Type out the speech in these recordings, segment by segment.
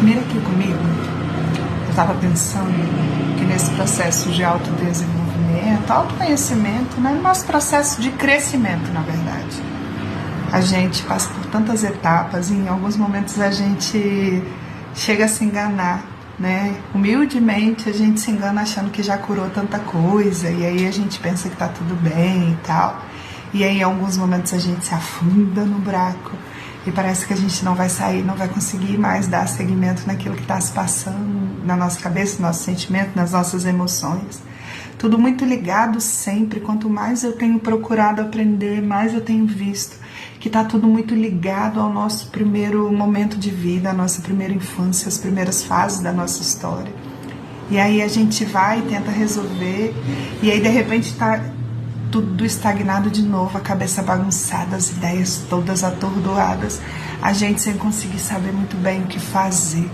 Mira aqui comigo. Eu estava pensando que nesse processo de autodesenvolvimento, autoconhecimento, né, nosso processo de crescimento, na verdade, a gente passa por tantas etapas e em alguns momentos a gente chega a se enganar, né? Humildemente a gente se engana achando que já curou tanta coisa e aí a gente pensa que tá tudo bem e tal. E aí em alguns momentos a gente se afunda no buraco e parece que a gente não vai sair, não vai conseguir mais dar seguimento naquilo que está se passando na nossa cabeça, no nosso sentimento, nas nossas emoções. Tudo muito ligado sempre. Quanto mais eu tenho procurado aprender, mais eu tenho visto que está tudo muito ligado ao nosso primeiro momento de vida, à nossa primeira infância, às primeiras fases da nossa história. E aí a gente vai e tenta resolver, e aí de repente está tudo estagnado de novo, a cabeça bagunçada, as ideias todas atordoadas, a gente sem conseguir saber muito bem o que fazer.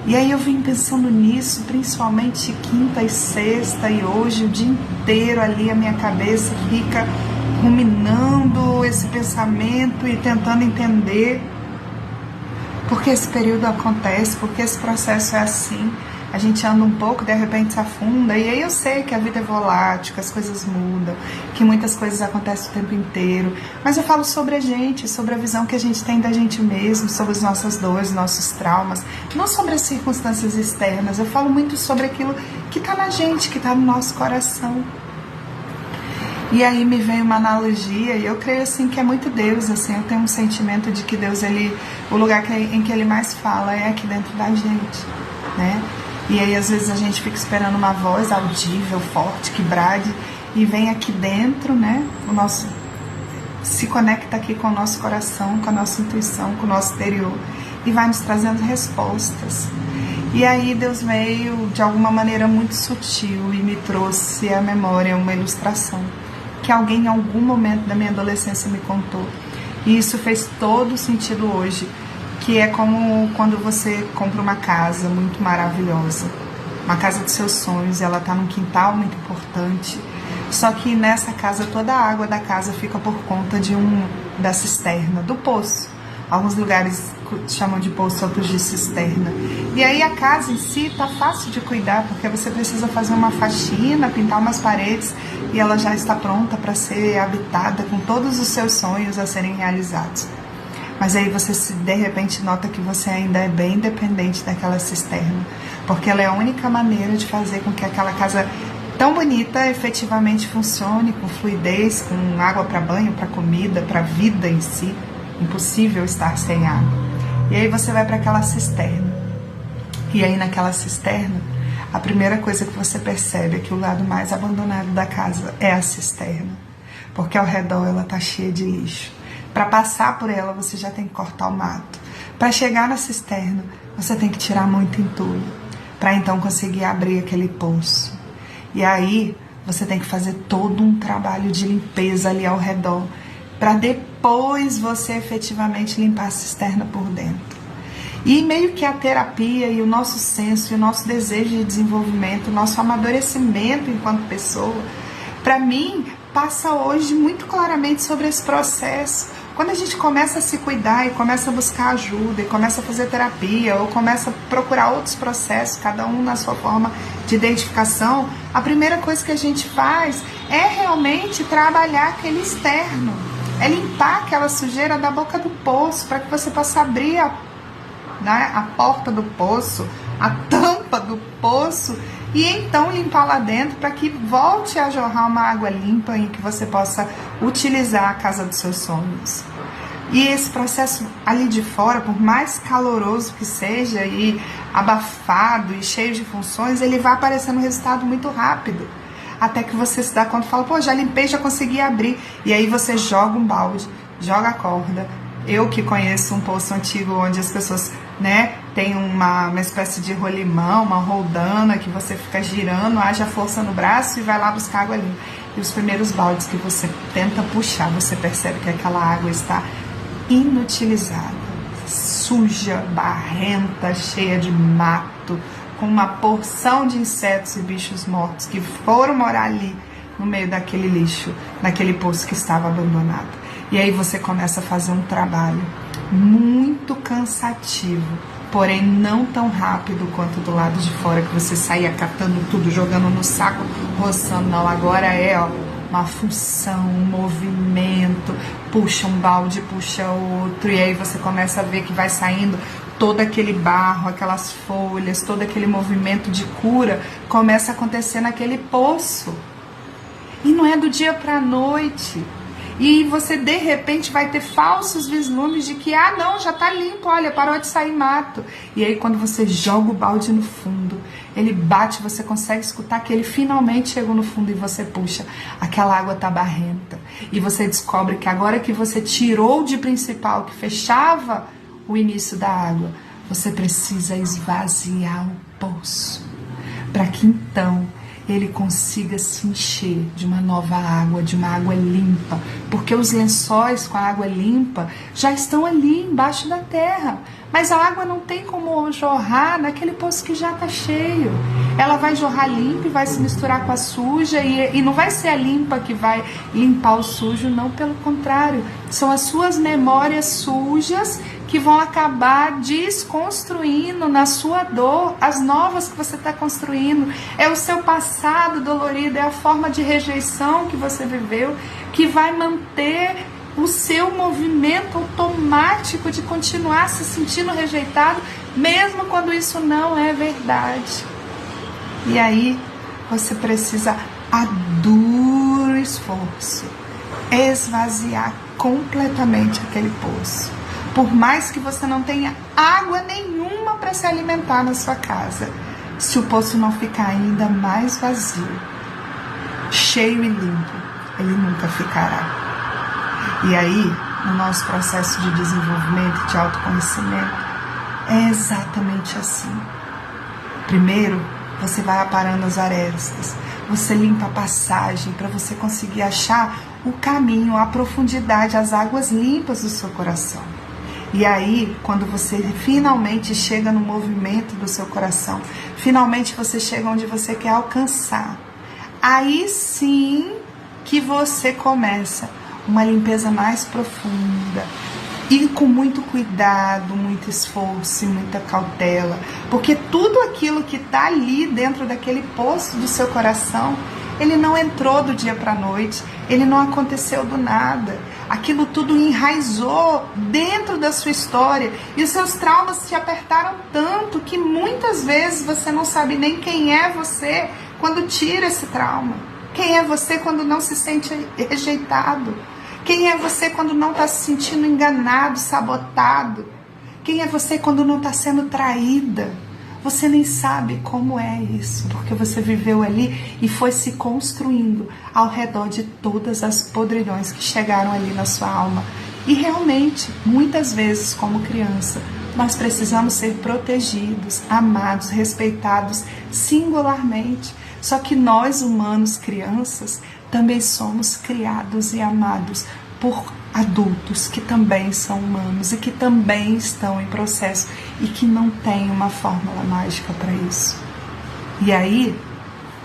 E aí eu vim pensando nisso, principalmente quinta e sexta, e hoje o dia inteiro ali a minha cabeça fica ruminando esse pensamento e tentando entender por que esse período acontece, por que esse processo é assim. A gente anda um pouco, de repente se afunda, e aí eu sei que a vida é volátil, que as coisas mudam, que muitas coisas acontecem o tempo inteiro, mas eu falo sobre a gente, sobre a visão que a gente tem da gente mesmo, sobre as nossas dores, nossos traumas, não sobre as circunstâncias externas. Eu falo muito sobre aquilo que está na gente, que está no nosso coração. E aí me vem uma analogia, e eu creio assim que é muito Deus, assim, eu tenho um sentimento de que Deus, o lugar em que Ele mais fala é aqui dentro da gente, né? E aí às vezes a gente fica esperando uma voz audível, forte, que brade, e vem aqui dentro, né? Se conecta aqui com o nosso coração, com a nossa intuição, com o nosso interior, e vai nos trazendo respostas. E aí Deus veio de alguma maneira muito sutil e me trouxe à memória uma ilustração que alguém em algum momento da minha adolescência me contou. E isso fez todo sentido hoje, que é como quando você compra uma casa muito maravilhosa, uma casa dos seus sonhos, e ela está num quintal muito importante, só que nessa casa toda a água da casa fica por conta da cisterna, do poço. Alguns lugares chamam de poço, outros de cisterna. E aí a casa em si está fácil de cuidar, porque você precisa fazer uma faxina, pintar umas paredes, e ela já está pronta para ser habitada com todos os seus sonhos a serem realizados. Mas aí você de repente nota que você ainda é bem dependente daquela cisterna, porque ela é a única maneira de fazer com que aquela casa tão bonita efetivamente funcione com fluidez, com água para banho, para comida, para a vida em si. Impossível estar sem água. E aí você vai para aquela cisterna. E aí naquela cisterna, a primeira coisa que você percebe é que o lado mais abandonado da casa é a cisterna, porque ao redor ela está cheia de lixo. Para passar por ela você já tem que cortar o mato. Para chegar na cisterna você tem que tirar muito entulho, para então conseguir abrir aquele poço. E aí você tem que fazer todo um trabalho de limpeza ali ao redor, para depois você efetivamente limpar a cisterna por dentro. E meio que a terapia e o nosso senso e o nosso desejo de desenvolvimento, o nosso amadurecimento enquanto pessoa, para mim, passa hoje muito claramente sobre esse processo. Quando a gente começa a se cuidar e começa a buscar ajuda, e começa a fazer terapia, ou começa a procurar outros processos, cada um na sua forma de identificação, a primeira coisa que a gente faz é realmente trabalhar aquele externo. É limpar aquela sujeira da boca do poço, para que você possa abrir a porta do poço, a tampa do poço, e então limpar lá dentro, para que volte a jorrar uma água limpa em que você possa utilizar a casa dos seus sonhos. E esse processo ali de fora, por mais caloroso que seja, e abafado e cheio de funções, ele vai aparecendo um resultado muito rápido. Até que você se dá conta e fala, pô, já limpei, já consegui abrir. E aí você joga um balde, joga a corda. Eu que conheço um poço antigo onde as pessoas, né, tem uma espécie de rolimão, uma roldana que você fica girando, haja força no braço e vai lá buscar água limpa. E os primeiros baldes que você tenta puxar, você percebe que aquela água está inutilizada, suja, barrenta, cheia de mato, com uma porção de insetos e bichos mortos que foram morar ali no meio daquele lixo, naquele poço que estava abandonado. E aí você começa a fazer um trabalho muito cansativo porém não tão rápido quanto do lado de fora, que você saía catando tudo, jogando no saco, roçando. Não, agora é uma função, um movimento, puxa um balde, puxa outro, e aí você começa a ver que vai saindo todo aquele barro, aquelas folhas, todo aquele movimento de cura começa a acontecer naquele poço. E não é do dia para a noite. E você de repente vai ter falsos vislumbres de que, não, já tá limpo, olha, parou de sair mato. E aí quando você joga o balde no fundo, ele bate, você consegue escutar que ele finalmente chegou no fundo e você puxa, aquela água tá barrenta. E você descobre que agora que você tirou de principal, que fechava o início da água, você precisa esvaziar o poço, para que então ele consiga se encher de uma nova água, de uma água limpa, porque os lençóis com a água limpa já estão ali embaixo da terra, mas a água não tem como jorrar naquele poço que já está cheio. Ela vai jorrar limpa e vai se misturar com a suja, e não vai ser a limpa que vai limpar o sujo, não, pelo contrário, são as suas memórias sujas que vão acabar desconstruindo na sua dor as novas que você está construindo. É o seu passado dolorido, é a forma de rejeição que você viveu que vai manter o seu movimento automático de continuar se sentindo rejeitado, mesmo quando isso não é verdade. E aí você precisa, a duro esforço, esvaziar completamente aquele poço. Por mais que você não tenha água nenhuma para se alimentar na sua casa, se o poço não ficar ainda mais vazio, cheio e limpo, ele nunca ficará. E aí, no nosso processo de desenvolvimento, de autoconhecimento, é exatamente assim. Primeiro, você vai aparando as arestas, você limpa a passagem para você conseguir achar o caminho, a profundidade, as águas limpas do seu coração. E aí, quando você finalmente chega no movimento do seu coração, finalmente você chega onde você quer alcançar, aí sim que você começa uma limpeza mais profunda e com muito cuidado, muito esforço e muita cautela, porque tudo aquilo que está ali dentro daquele poço do seu coração, ele não entrou do dia para a noite, ele não aconteceu do nada. Aquilo tudo enraizou dentro da sua história e os seus traumas te apertaram tanto que muitas vezes você não sabe nem quem é você quando tira esse trauma. Quem é você quando não se sente rejeitado? Quem é você quando não está se sentindo enganado, sabotado? Quem é você quando não está sendo traída? Você nem sabe como é isso, porque você viveu ali e foi se construindo ao redor de todas as podridões que chegaram ali na sua alma. E realmente, muitas vezes como criança, nós precisamos ser protegidos, amados, respeitados singularmente. Só que nós, humanos, crianças, também somos criados e amados por adultos que também são humanos e que também estão em processo e que não tem uma fórmula mágica para isso. E aí,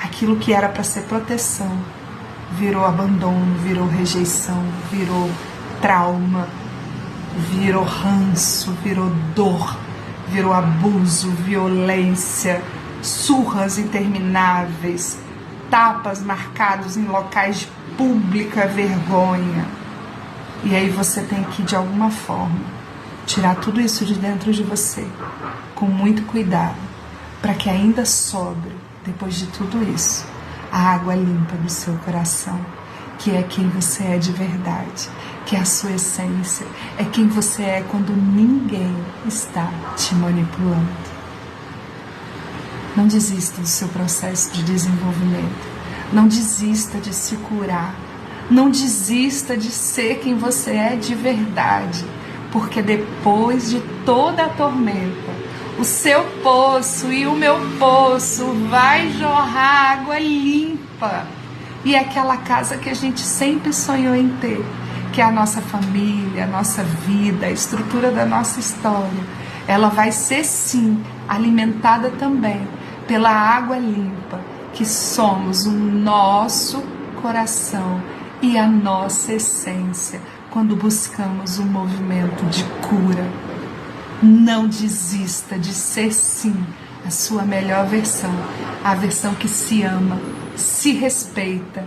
aquilo que era para ser proteção virou abandono, virou rejeição, virou trauma, virou ranço, virou dor, virou abuso, violência, surras intermináveis, tapas marcados em locais de pública vergonha. E aí você tem que, de alguma forma, tirar tudo isso de dentro de você, com muito cuidado, para que ainda sobre, depois de tudo isso, a água limpa do seu coração, que é quem você é de verdade, que é a sua essência, é quem você é quando ninguém está te manipulando. Não desista do seu processo de desenvolvimento, não desista de se curar, não desista de ser quem você é de verdade, porque depois de toda a tormenta, o seu poço e o meu poço vai jorrar água limpa. E é aquela casa que a gente sempre sonhou em ter, que é a nossa família, a nossa vida, a estrutura da nossa história. Ela vai ser sim alimentada também pela água limpa, que somos o nosso coração e a nossa essência, quando buscamos um movimento de cura. Não desista de ser sim a sua melhor versão, a versão que se ama, se respeita,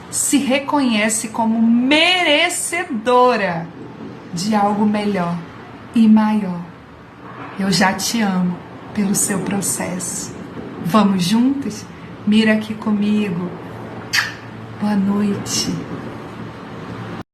se reconhece como merecedora de algo melhor e maior. Eu já te amo pelo seu processo. Vamos juntos? Mira aqui comigo. Boa noite.